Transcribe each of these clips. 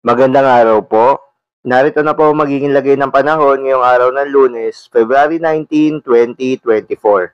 Magandang araw po. Narito na po ang magiging lagay ng panahon ngayong araw ng Lunes, February 19, 2024.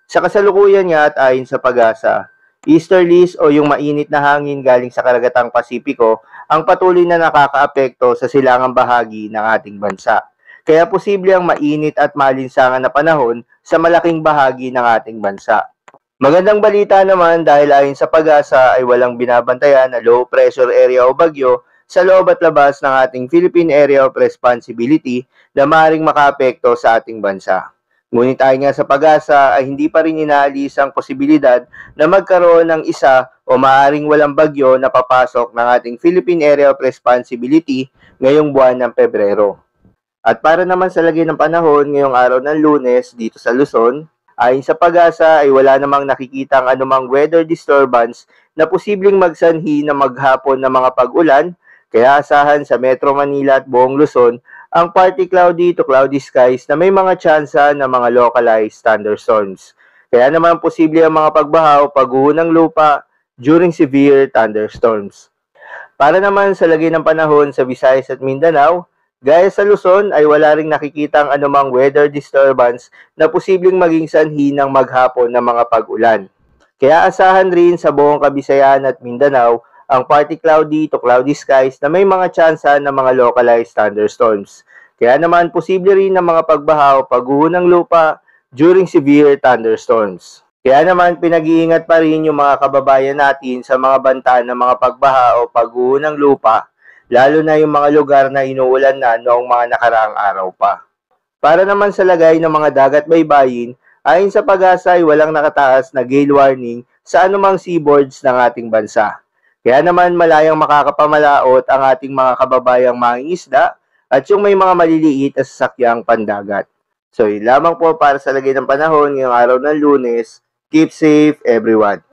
Sa kasalukuyan nga at ayon sa Pag-asa, easterlies o yung mainit na hangin galing sa karagatang Pasipiko ang patuloy na nakakaapekto sa silangang bahagi ng ating bansa. Kaya posible ang mainit at malinsangan na panahon sa malaking bahagi ng ating bansa. Magandang balita naman dahil ayon sa Pag-asa ay walang binabantayan na low pressure area o bagyo sa loob at labas ng ating Philippine Area of Responsibility na maaaring makaapekto sa ating bansa. Ngunit ayon nga sa Pag-asa ay hindi pa rin inaalis ang posibilidad na magkaroon ng isa o maaaring walang bagyo na papasok ng ating Philippine Area of Responsibility ngayong buwan ng Pebrero. At para naman sa lagay ng panahon ngayong araw ng Lunes dito sa Luzon, ayon sa Pag-asa ay wala namang nakikitang anumang weather disturbance na posibleng magsanhi na maghapon ng mga pag-ulan, kaya asahan sa Metro Manila at buong Luzon ang partly cloudy to cloudy skies na may mga tsansa ng mga localized thunderstorms. Kaya naman posible ang mga pagbaha o pagguho ng lupa during severe thunderstorms. Para naman sa lagay ng panahon sa Visayas at Mindanao, gaya sa Luzon ay wala ring nakikitang anumang weather disturbance na posibleng maging sanhi ng maghapon ng mga pag-ulan. Kaya asahan rin sa buong Kabisayan at Mindanao ang partly cloudy to cloudy skies na may mga tsansa ng mga localized thunderstorms. Kaya naman posible rin ng mga pagbaha o pagguho ng lupa during severe thunderstorms. Kaya naman pinag-iingat pa rin yung mga kababayan natin sa mga banta ng mga pagbaha o pagguho ng lupa, lalo na yung mga lugar na inuulan na noong mga nakaraang araw pa. Para naman sa lagay ng mga dagat baybayin, ayon sa Pag-asa ay walang nakataas na gale warning sa anumang seaboards ng ating bansa. Kaya naman malayang makakapamalaot ang ating mga kababayang mangingisda at yung may mga maliliit na sasakyang pandagat. So yun lamang po para sa lagay ng panahon ngayong araw ng Lunes. Keep safe everyone.